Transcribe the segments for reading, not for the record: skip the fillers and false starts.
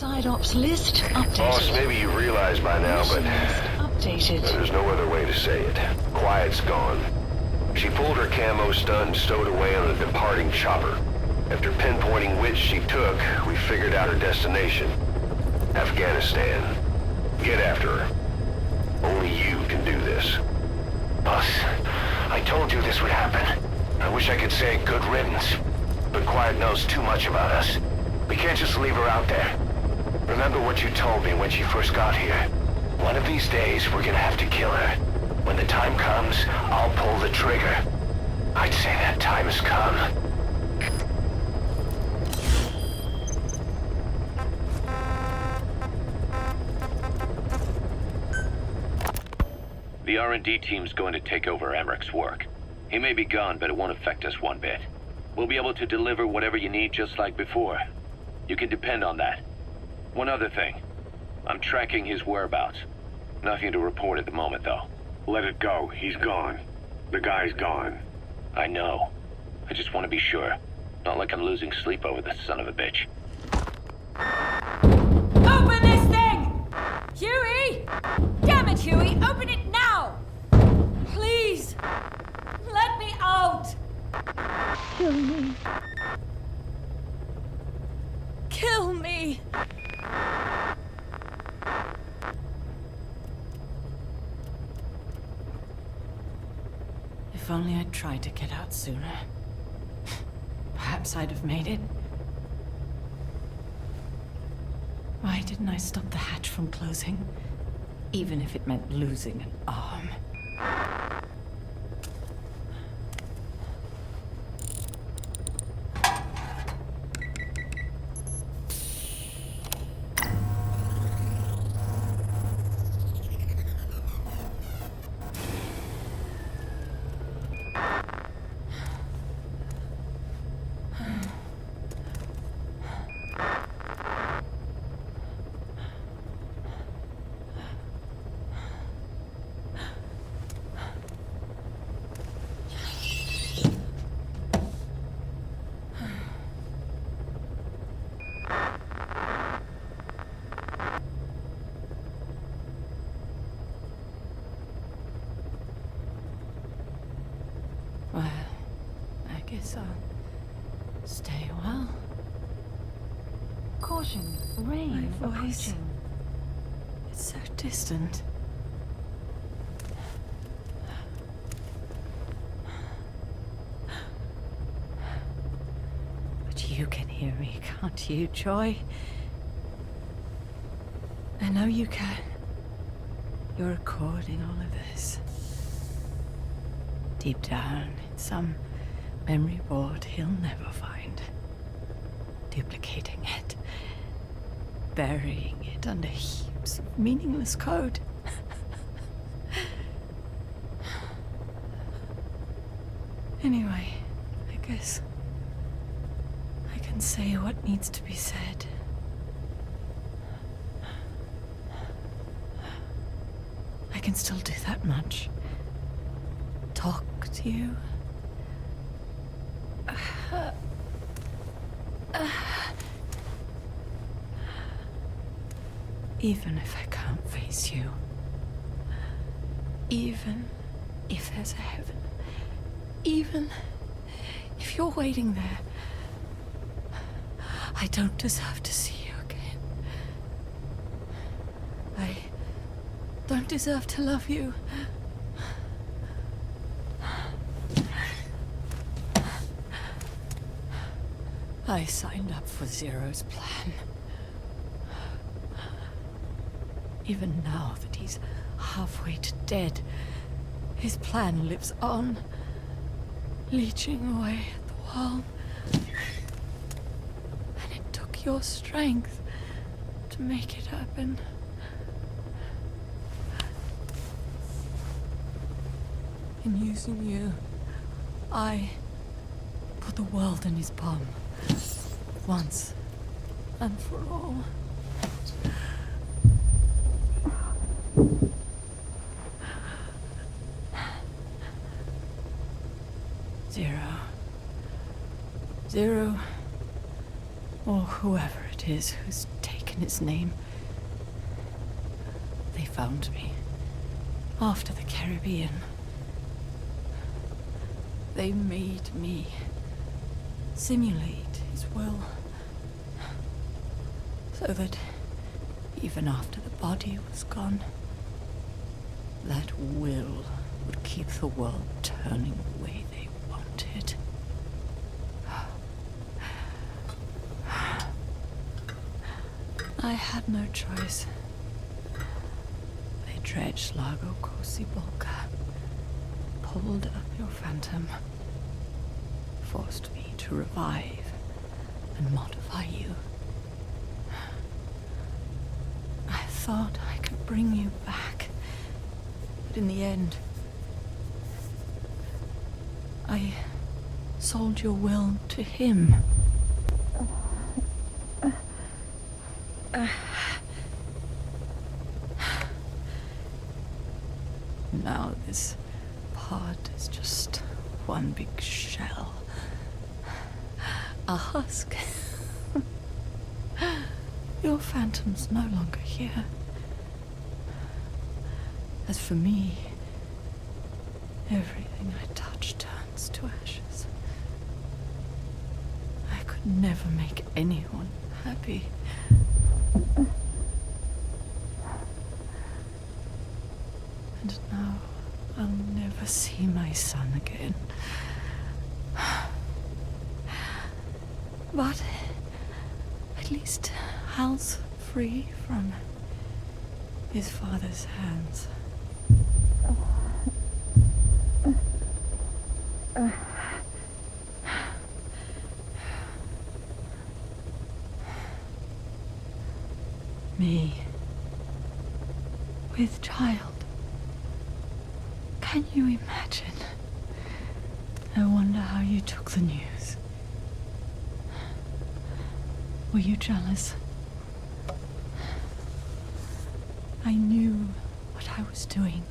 Side ops list updated. Boss, maybe you realize by now, but Updated. there's no other way to say it. Quiet's gone. She pulled her camo stunt and stowed away on a departing chopper. After pinpointing which she took, we figured out her destination. Afghanistan. Get after her. Only you can do this. Boss, I told you this would happen. I wish I could say good riddance, but Quiet knows too much about us. We can't just leave her out there. Remember what you told me when she first got here. One of these days, we're gonna have to kill her. When the time comes, I'll pull the trigger. I'd say that time has come. The R&D team's going to take over Emmerich's work. He may be gone, but it won't affect us one bit. We'll be able to deliver whatever you need just like before. You can depend on that. One other thing. I'm tracking his whereabouts. Nothing to report at the moment, though. Let it go. He's gone. The guy's gone. I know. I just want to be sure. Not like I'm losing sleep over this son of a bitch. Open this thing! Huey! Damn it, Huey! Open it now! Please! Let me out! Kill me. Kill me! If only I'd tried to get out sooner. Perhaps I'd have made it. Why didn't I stop the hatch from closing? Even if it meant losing an arm. Well, I guess I'll stay a while. Caution. Rain My voice. approaching. It's so distant. But you can hear me, can't you, Joy? I know you can. You're recording all of this. Deep down in some memory board he'll never find. Duplicating it. Burying it under heaps of meaningless code. Anyway, I guess I can say what needs to be said. I can still do that much. Talk to you. Even if I can't face you. Even if there's a heaven. Even if you're waiting there. I don't deserve to see you again. I don't deserve to love you. I signed up for Zero's plan. Even now that he's halfway to dead, his plan lives on, leeching away at the world. And it took your strength to make it happen. In using you, I put the world in his palm. Once and for all. Zero, or whoever it is who's taken taken its name. They found me after the Caribbean. They made me simulate his will, so that even after the body was gone, that will would keep the world turning the way they wanted. I had no choice. They dredged Lago Cosibolca, pulled up your phantom, forced me to revive and modify you. I thought I could bring you back, but in the end, I sold your will to him. Now this pod is just one big shell. A husk. Your phantom's no longer here. As for me, everything I touch turns to ashes. I could never make anyone happy. And now I'll never see my son again. But at least Hal's free from his father's hands. Me, with child. Can you imagine? I wonder how you took the news. Were you jealous? I knew what I was doing.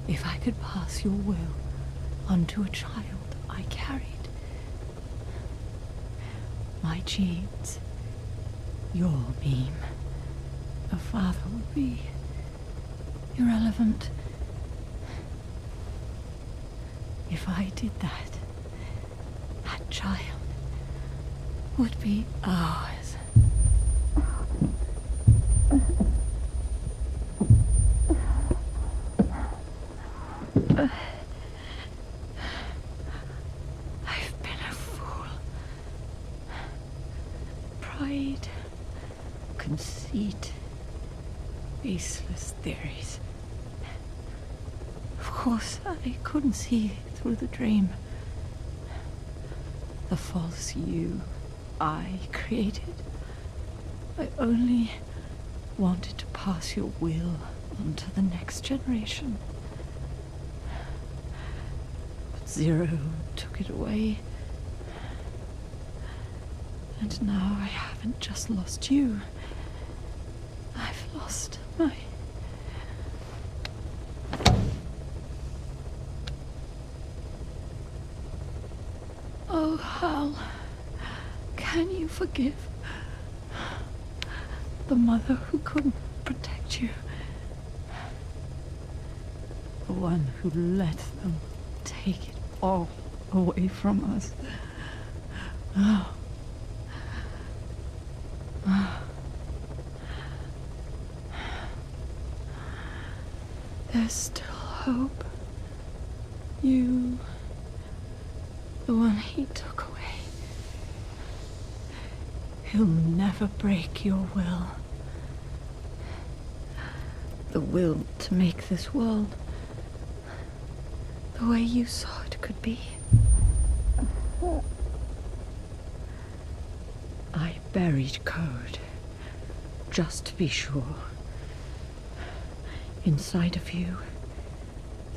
If I could pass your will onto a child I carried, my genes, your beam, a father would be irrelevant. If I did that, that child would be ours. I've been a fool. Pride, conceit, baseless theories. Of course, I couldn't see through the dream. The false you I created. I only wanted to pass your will on to the next generation. But Zero took it away. And now I haven't just lost you. I've lost my... Oh, Hal, can you forgive the mother who couldn't protect you? The one who let them take it all away from us. Oh. There's still hope. You, the one he took away. He'll never break your will. The will to make this world the way you saw it could be. I buried code, just to be sure. Inside of you,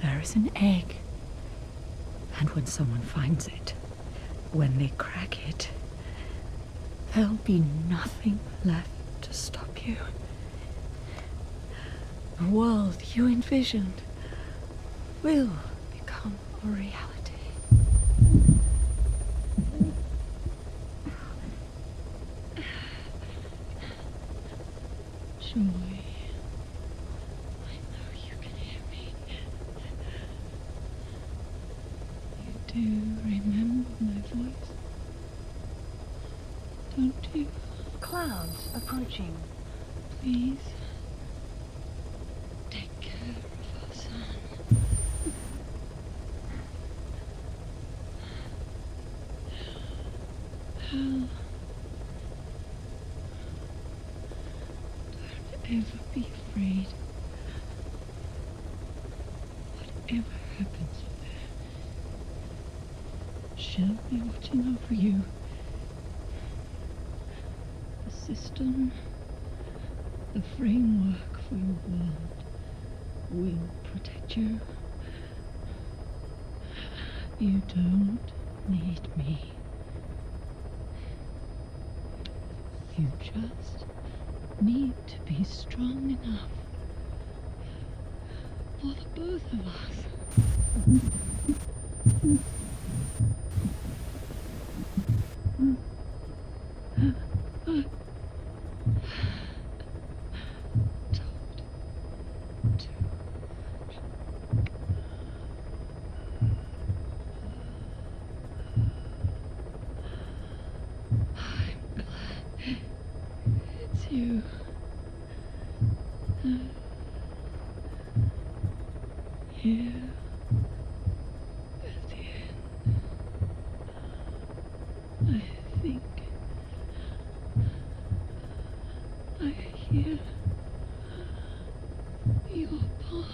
there is an egg. And when someone finds it, when they crack it, there'll be nothing left to stop you. The world you envisioned will become a reality. Joy. I know you can hear me. You do remember my voice, don't you? Clouds approaching. Please, take care of our son. Hal, don't ever be afraid. Whatever happens there, she'll be watching over you. The system, the framework for your world will protect you. You don't need me. You just need to be strong enough for the both of us. You. Here at the end, I think I hear your pulse.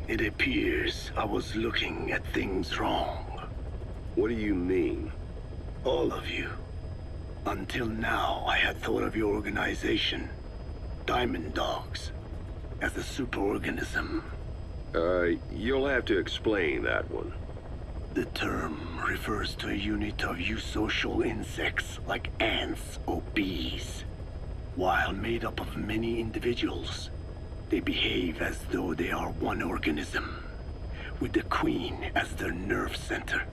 It appears I was looking at things wrong. What do you mean? All of you. Until now, I had thought of your organization, Diamond Dogs, as a superorganism. You'll have to explain that one. The term refers to a unit of eusocial insects like ants or bees. While made up of many individuals, they behave as though they are one organism, with the Queen as their nerve center.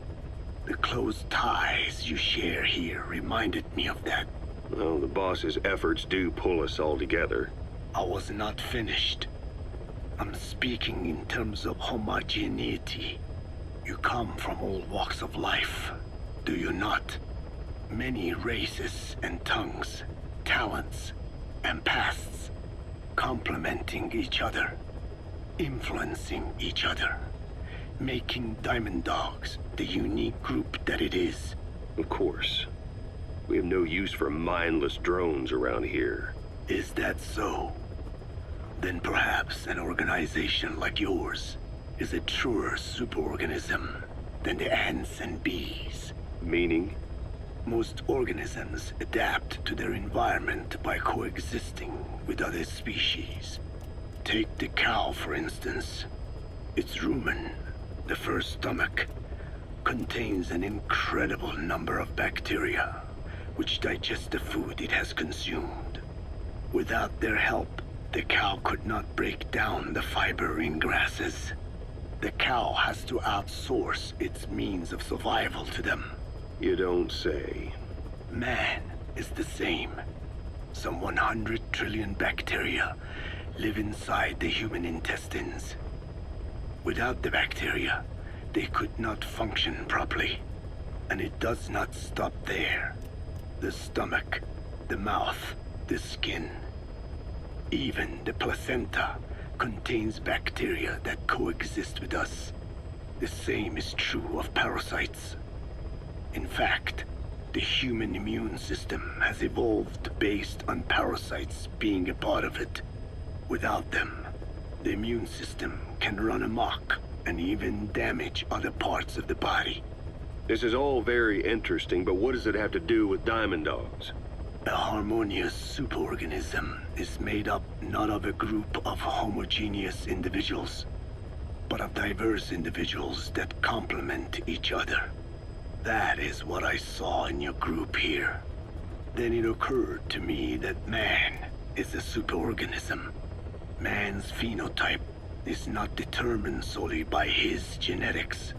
The close ties you share here reminded me of that. Well, the boss's efforts do pull us all together. I was not finished. I'm speaking in terms of homogeneity. You come from all walks of life, do you not? Many races and tongues, talents and pasts, complementing each other, influencing each other, making Diamond Dogs the unique group that it is. Of course. We have no use for mindless drones around here. Is that so? Then perhaps an organization like yours is a truer superorganism than the ants and bees. Meaning? Most organisms adapt to their environment by coexisting with other species. Take the cow, for instance. Its rumen, the first stomach, contains an incredible number of bacteria, which digest the food it has consumed. Without their help, the cow could not break down the fiber in grasses. The cow has to outsource its means of survival to them. You don't say. Man is the same. Some 100 trillion bacteria live inside the human intestines. Without the bacteria, they could not function properly. And it does not stop there. The stomach, the mouth, the skin, even the placenta contains bacteria that coexist with us. The same is true of parasites. In fact, the human immune system has evolved based on parasites being a part of it. Without them, the immune system can run amok and even damage other parts of the body. This is all very interesting, but what does it have to do with Diamond Dogs? A harmonious superorganism is made up not of a group of homogeneous individuals, but of diverse individuals that complement each other. That is what I saw in your group here. Then it occurred to me that man is a superorganism. Man's phenotype is not determined solely by his genetics.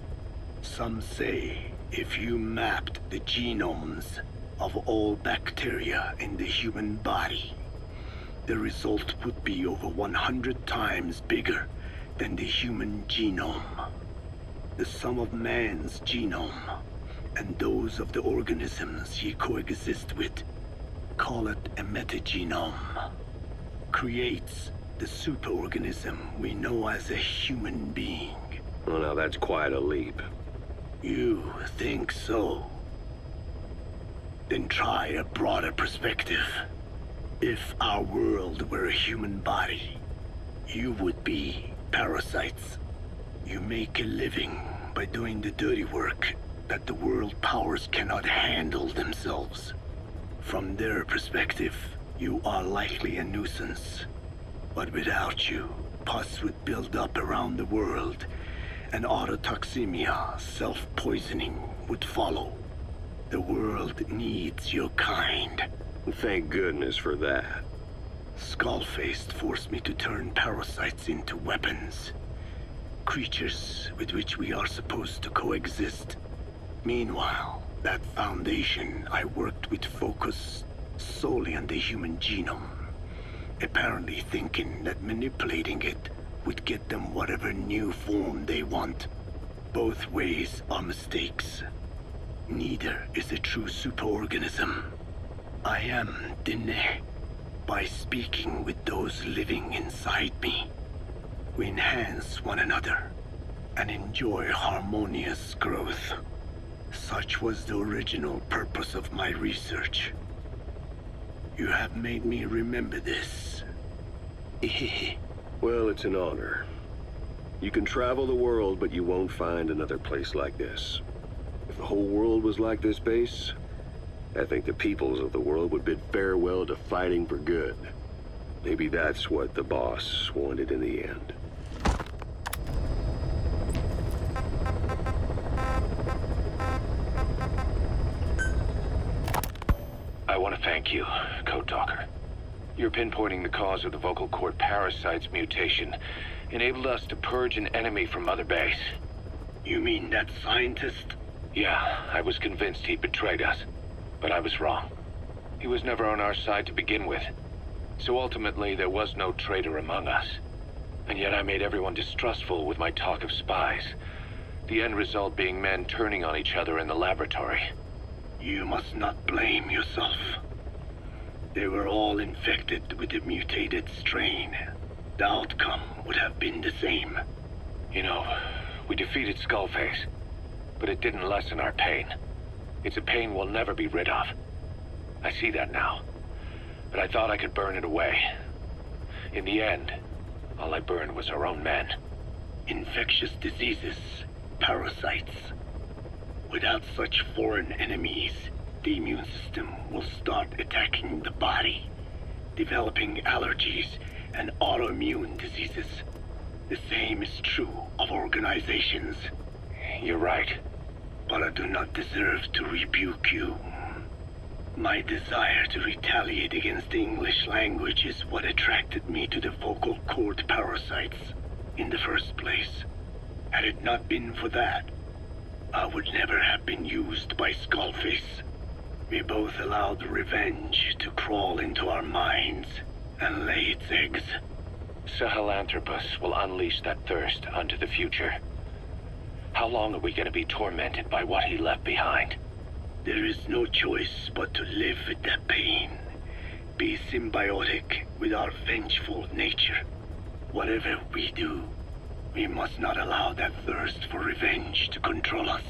Some say if you mapped the genomes of all bacteria in the human body, the result would be over 100 times bigger than the human genome. The sum of man's genome and those of the organisms he coexists with, call it a metagenome, creates the superorganism we know as a human being. Well, now that's quite a leap. You think so? Then try a broader perspective. If our world were a human body, you would be parasites. You make a living by doing the dirty work that the world powers cannot handle themselves. From their perspective, you are likely a nuisance. But without you, pus would build up around the world, and autotoxemia, self-poisoning, would follow. The world needs your kind. Thank goodness for that. Skullfaced forced me to turn parasites into weapons. Creatures with which we are supposed to coexist. Meanwhile, that foundation I worked with focused solely on the human genome, apparently thinking that manipulating it would get them whatever new form they want. Both ways are mistakes. Neither is a true superorganism. I am Dine. By speaking with those living inside me, we enhance one another and enjoy harmonious growth. Such was the original purpose of my research. You have made me remember this. Well, it's an honor. You can travel the world, but you won't find another place like this. If the whole world was like this base, I think the peoples of the world would bid farewell to fighting for good. Maybe that's what the boss wanted in the end. I want to thank you, Code Talker. Your pinpointing the cause of the vocal cord parasite's mutation enabled us to purge an enemy from Mother Base. You mean that scientist? Yeah, I was convinced he betrayed us, but I was wrong. He was never on our side to begin with, so ultimately there was no traitor among us. And yet I made everyone distrustful with my talk of spies, the end result being men turning on each other in the laboratory. You must not blame yourself. They were all infected with the mutated strain. The outcome would have been the same. You know, we defeated Skullface, but it didn't lessen our pain. It's a pain we'll never be rid of. I see that now, but I thought I could burn it away. In the end, all I burned was our own men. Infectious diseases, parasites. Without such foreign enemies, the immune system will start attacking the body, developing allergies and autoimmune diseases. The same is true of organizations. You're right. But I do not deserve to rebuke you. My desire to retaliate against the English language is what attracted me to the vocal cord parasites in the first place. Had it not been for that, I would never have been used by Skullface. We both allowed revenge to crawl into our minds and lay its eggs. Sahelanthropus will unleash that thirst onto the future. How long are we going to be tormented by what he left behind? There is no choice but to live with that pain. Be symbiotic with our vengeful nature. Whatever we do, we must not allow that thirst for revenge to control us.